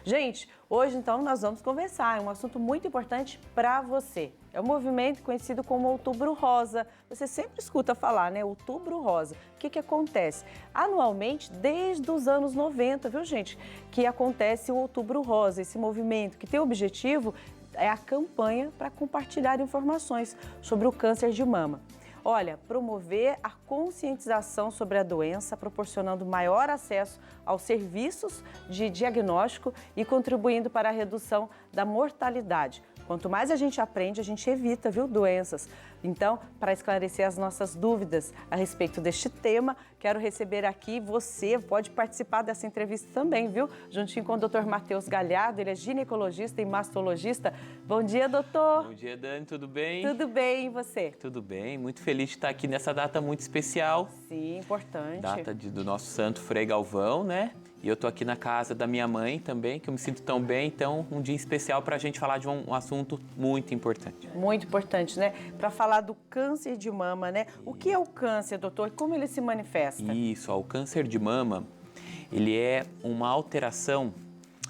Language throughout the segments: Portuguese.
Gente, hoje então nós vamos conversar, é um assunto muito importante para você. É um movimento conhecido como Outubro Rosa. Você sempre escuta falar, né? Outubro Rosa. O que acontece? Anualmente, desde os anos 90, viu, gente? Que acontece o Outubro Rosa, esse movimento que tem o objetivo é a campanha para compartilhar informações sobre o câncer de mama. Olha, promover a conscientização sobre a doença, proporcionando maior acesso aos serviços de diagnóstico e contribuindo para a redução da mortalidade. Quanto mais a gente aprende, a gente evita, viu, doenças. Então, para esclarecer as nossas dúvidas a respeito deste tema, quero receber aqui você, pode participar dessa entrevista também, viu? Juntinho com o Dr. Matheus Galhardo, ele é ginecologista e mastologista. Bom dia, doutor. Bom dia, Dani, tudo bem? Tudo bem, e você? Tudo bem, muito feliz de estar aqui nessa data muito especial. Sim, importante. Data do nosso santo Frei Galvão, né? E eu tô aqui na casa da minha mãe também, que eu me sinto tão bem, então um dia especial para a gente falar de um assunto muito importante. Muito importante, né? Para falar do câncer de mama, né? O que é o câncer, doutor? E como ele se manifesta? Isso, ó, o câncer de mama, ele é uma alteração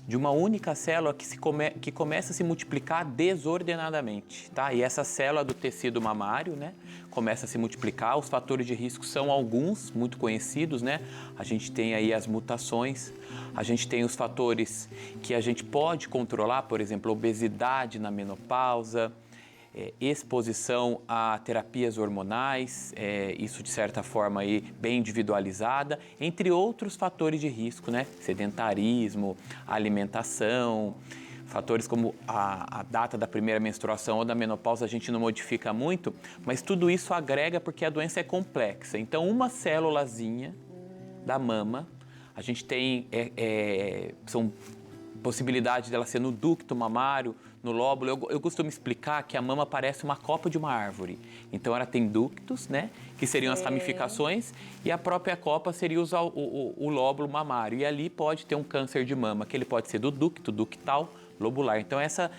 de uma única célula que começa a se multiplicar desordenadamente, tá? E essa célula do tecido mamário, né, começa a se multiplicar. Os fatores de risco são alguns, muito conhecidos, né? A gente tem aí as mutações, a gente tem os fatores que a gente pode controlar, por exemplo, obesidade na menopausa, exposição a terapias hormonais, isso de certa forma aí bem individualizada, entre outros fatores de risco, né? Sedentarismo, alimentação, fatores como a data da primeira menstruação ou da menopausa a gente não modifica muito, mas tudo isso agrega porque a doença é complexa. Então uma célulazinha da mama, a gente tem, são possibilidade dela ser no ducto mamário, no lóbulo. Eu costumo explicar que a mama parece uma copa de uma árvore. Então ela tem ductos, né, que seriam as ramificações, e a própria copa seria o lóbulo mamário. E ali pode ter um câncer de mama, que ele pode ser do ducto, ductal, lobular. Então essa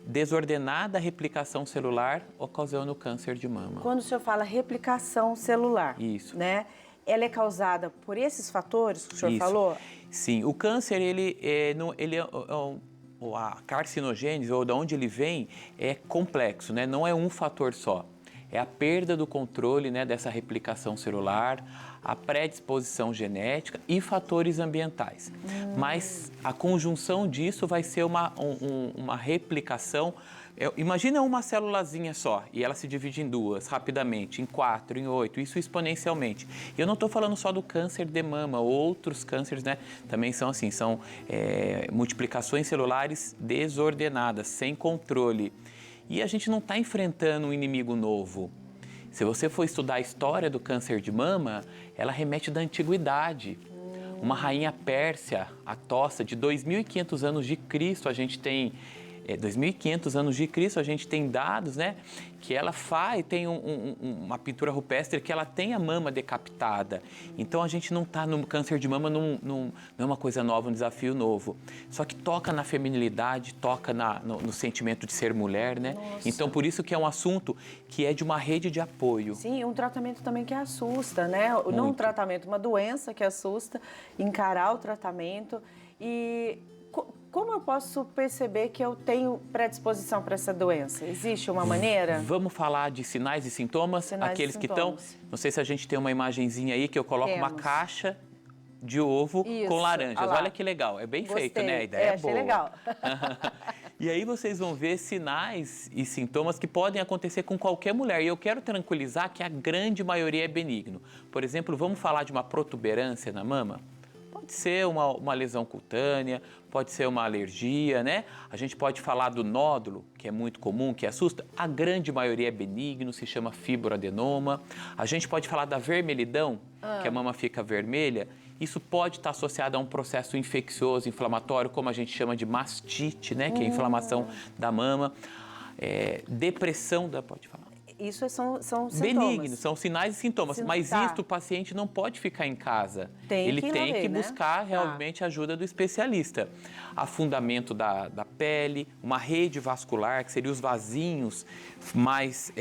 desordenada replicação celular ocasiona o câncer de mama. Quando o senhor fala replicação celular, isso, né? Ela é causada por esses fatores que o senhor isso falou? Sim, o câncer, a carcinogênese, ou de onde ele vem, é complexo, né? Não é um fator só. É a perda do controle, né, dessa replicação celular, a predisposição genética e fatores ambientais. Mas a conjunção disso vai ser uma replicação. Imagina uma célulazinha só e ela se divide em duas rapidamente, em 4, em 8, isso exponencialmente. E eu não estou falando só do câncer de mama, outros cânceres, né, também são assim, são multiplicações celulares desordenadas, sem controle. E a gente não está enfrentando um inimigo novo. Se você for estudar a história do câncer de mama, ela remete da antiguidade. Uma rainha pérsia, a Tossa, de 2.500 anos de Cristo, a gente tem 2.500 anos de Cristo, a gente tem dados, né, que ela tem uma pintura rupestre que ela tem a mama decapitada. Então a gente não está no câncer de mama, não é uma coisa nova, um desafio novo. Só que toca na feminilidade, toca no sentimento de ser mulher, né? Nossa. Então por isso que é um assunto que é de uma rede de apoio. Sim, um tratamento também que assusta, né? Muito. Não um tratamento, uma doença que assusta, encarar o tratamento. E como eu posso perceber que eu tenho predisposição para essa doença? Existe uma maneira? Vamos falar de sinais e sintomas, aqueles que estão. Não sei se a gente tem uma imagenzinha aí que eu coloco uma caixa de ovo com laranjas. Olha que legal, é bem feito, né? A ideia é boa. Achei legal. E aí vocês vão ver sinais e sintomas que podem acontecer com qualquer mulher. E eu quero tranquilizar que a grande maioria é benigno. Por exemplo, vamos falar de uma protuberância na mama? Pode ser uma lesão cutânea, pode ser uma alergia, né? A gente pode falar do nódulo, que é muito comum, que assusta. A grande maioria é benigno, se chama fibroadenoma. A gente pode falar da vermelhidão, que a mama fica vermelha. Isso pode estar associado a um processo infeccioso, inflamatório, como a gente chama de mastite, né? Que é a inflamação da mama. Depressão, pode falar. isso são sintomas. Benignos, são sinais e sintomas. Mas Tá. isso o paciente não pode ficar em casa. Tem Ele que ir lá tem ver, que né? buscar Tá. realmente a ajuda do especialista. Afundamento da pele, uma rede vascular, que seria os vasinhos mais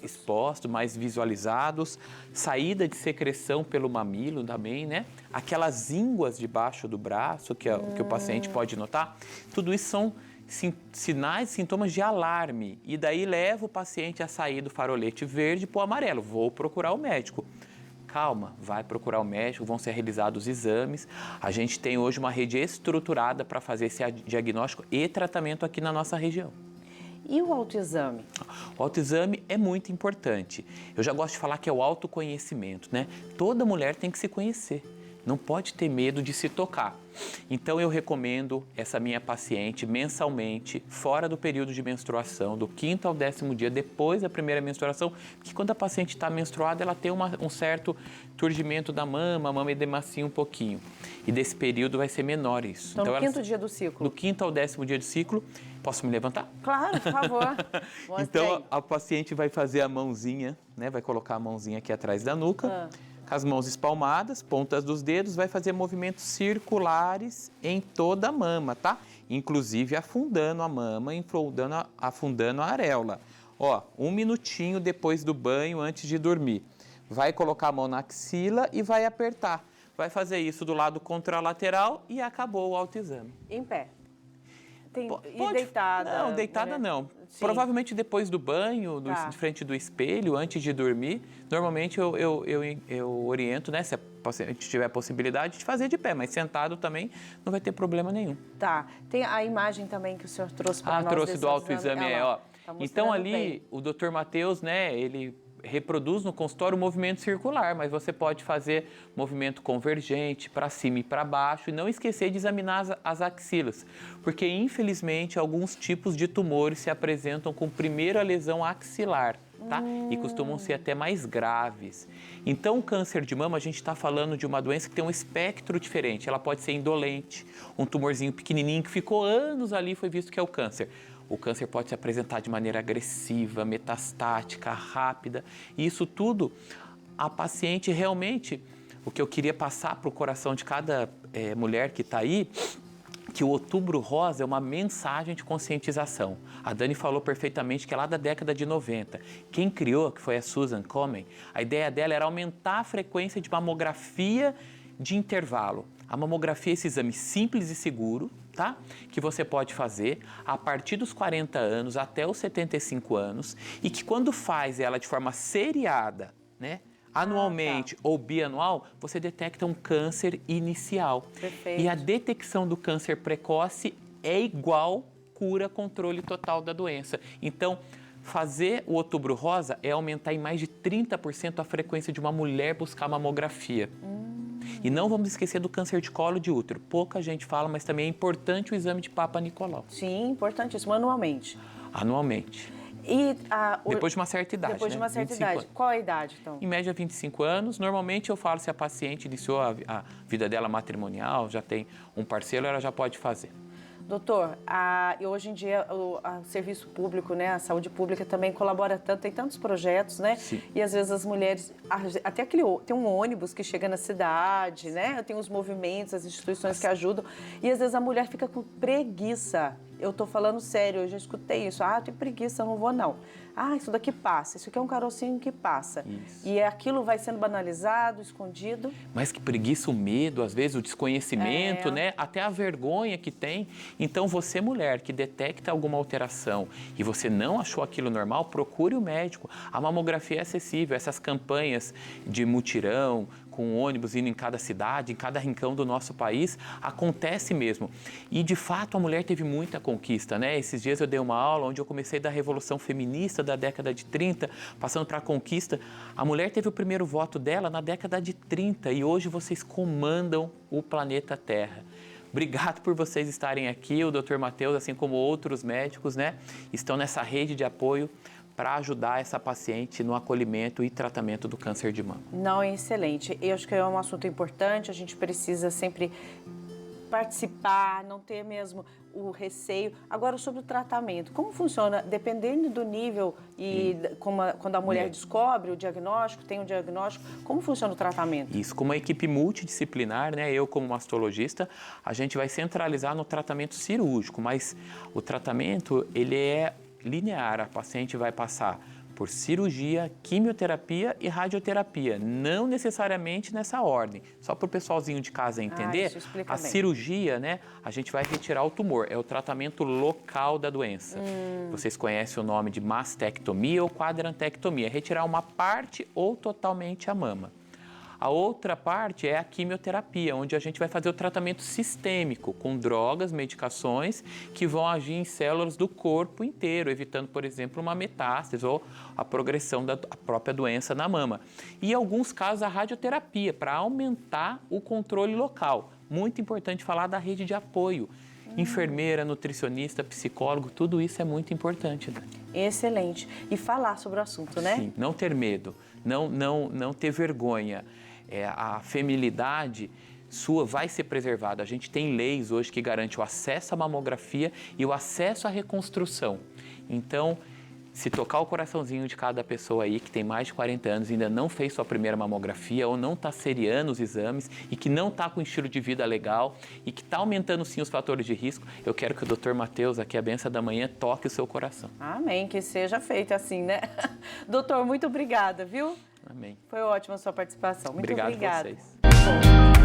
expostos, mais visualizados, saída de secreção pelo mamilo também, né? Aquelas ínguas debaixo do braço que o paciente pode notar. Tudo isso são sinais, sintomas de alarme. E daí leva o paciente a sair do farolete verde para o amarelo. Vou procurar o médico. Calma, vai procurar o médico, vão ser realizados os exames. A gente tem hoje uma rede estruturada para fazer esse diagnóstico e tratamento aqui na nossa região. E o autoexame? O autoexame é muito importante. Eu já gosto de falar que é o autoconhecimento, né? Toda mulher tem que se conhecer. Não pode ter medo de se tocar. Então, eu recomendo essa minha paciente mensalmente, fora do período de menstruação, do 5º ao 10º dia, depois da primeira menstruação, porque quando a paciente está menstruada, ela tem um certo turgimento da mama, a mama edemacia um pouquinho. E desse período vai ser menor isso. Então, no 5º dia do ciclo? No 5º ao 10º dia do ciclo. Posso me levantar? Claro, por favor. Então, a paciente vai fazer a mãozinha, né? Vai colocar a mãozinha aqui atrás da nuca. Com as mãos espalmadas, pontas dos dedos, vai fazer movimentos circulares em toda a mama, tá? Inclusive afundando a mama, afundando a areola. Ó, 1 minutinho depois do banho, antes de dormir. Vai colocar a mão na axila e vai apertar. Vai fazer isso do lado contralateral e acabou o autoexame. Em pé? Pode, deitada? Não, deitada não. Sim. Provavelmente depois do banho, de frente do espelho, antes de dormir. Normalmente eu oriento, né, se a paciente tiver a possibilidade de fazer de pé, mas sentado também não vai ter problema nenhum. Tá. Tem a imagem também que o senhor trouxe para nós. Trouxe do autoexame, ó. Tá então ali, bem. o Dr. Matheus, né, ele reproduz no consultório o movimento circular, mas você pode fazer movimento convergente para cima e para baixo e não esquecer de examinar as axilas, porque infelizmente alguns tipos de tumores se apresentam com primeira lesão axilar, tá? E costumam ser até mais graves. Então, o câncer de mama, a gente está falando de uma doença que tem um espectro diferente. Ela pode ser indolente, um tumorzinho pequenininho que ficou anos ali e foi visto que é o câncer. O câncer pode se apresentar de maneira agressiva, metastática, rápida. E isso tudo, a paciente realmente, o que eu queria passar para o coração de cada mulher que está aí, que o Outubro Rosa é uma mensagem de conscientização. A Dani falou perfeitamente que é lá da década de 90. Quem criou, que foi a Susan Komen, a ideia dela era aumentar a frequência de mamografia de intervalo. A mamografia é esse exame simples e seguro, tá? Que você pode fazer a partir dos 40 anos até os 75 anos e que quando faz ela de forma seriada, né? Anualmente ou bianual, você detecta um câncer inicial. Perfeito. E a detecção do câncer precoce é igual cura, controle total da doença. Então, fazer o Outubro Rosa é aumentar em mais de 30% a frequência de uma mulher buscar mamografia. E não vamos esquecer do câncer de colo de útero. Pouca gente fala, mas também é importante o exame de Papa Nicolau. Sim, importantíssimo, anualmente. Anualmente. E depois de uma certa idade, Depois de uma certa 25 idade. anos. Qual a idade, então? Em média, 25 anos. Normalmente, eu falo se a paciente iniciou a vida dela matrimonial, já tem um parceiro, ela já pode fazer. Doutor, hoje em dia o serviço público, né, a saúde pública também colabora tanto, tem tantos projetos, né? Sim. E às vezes as mulheres, até tem um ônibus que chega na cidade, né? Tem os movimentos, as instituições que ajudam. E às vezes a mulher fica com preguiça. Eu tô falando sério, eu já escutei isso. Eu tenho preguiça, eu não vou não. Isso daqui passa, isso aqui é um carocinho que passa. Isso. E aquilo vai sendo banalizado, escondido. Mas que preguiça, o medo, às vezes o desconhecimento, né? Até a vergonha que tem. Então, você, mulher, que detecta alguma alteração e você não achou aquilo normal, procure o médico. A mamografia é acessível, essas campanhas de mutirão, com ônibus indo em cada cidade, em cada rincão do nosso país, acontece mesmo. E, de fato, a mulher teve muita conquista, né? Esses dias eu dei uma aula onde eu comecei da Revolução Feminista da década de 30, passando para a conquista. A mulher teve o primeiro voto dela na década de 30 e hoje vocês comandam o planeta Terra. Obrigado por vocês estarem aqui, o Dr. Matheus, assim como outros médicos, né? Estão nessa rede de apoio para ajudar essa paciente no acolhimento e tratamento do câncer de mama. Não, é excelente. Eu acho que é um assunto importante, a gente precisa sempre participar, não ter mesmo o receio. Agora, sobre o tratamento, como funciona? Dependendo do nível e quando a mulher descobre o diagnóstico, tem o diagnóstico, como funciona o tratamento? Isso, com uma equipe multidisciplinar, né? Eu como mastologista, a gente vai centralizar no tratamento cirúrgico, mas o tratamento, ele é linear, a paciente vai passar por cirurgia, quimioterapia e radioterapia, não necessariamente nessa ordem. Só para o pessoalzinho de casa entender, isso explica a bem. cirurgia, né, a gente vai retirar o tumor, é o tratamento local da doença. Vocês conhecem o nome de mastectomia ou quadrantectomia, é retirar uma parte ou totalmente a mama. A outra parte é a quimioterapia, onde a gente vai fazer o tratamento sistêmico, com drogas, medicações que vão agir em células do corpo inteiro, evitando, por exemplo, uma metástase ou a progressão da própria doença na mama. E em alguns casos, a radioterapia, para aumentar o controle local. Muito importante falar da rede de apoio. Enfermeira, nutricionista, psicólogo, tudo isso é muito importante, Dani. Excelente. E falar sobre o assunto, né? Sim, não ter medo, não ter vergonha. A feminilidade sua vai ser preservada. A gente tem leis hoje que garantem o acesso à mamografia e o acesso à reconstrução. Então, se tocar o coraçãozinho de cada pessoa aí que tem mais de 40 anos e ainda não fez sua primeira mamografia ou não está seriando os exames e que não está com estilo de vida legal e que está aumentando sim os fatores de risco, eu quero que o Dr. Matheus, aqui a benção da manhã, toque o seu coração. Amém, que seja feito assim, né? Doutor, muito obrigada, viu? Amém. Foi ótima a sua participação. Muito Obrigado obrigada. a vocês.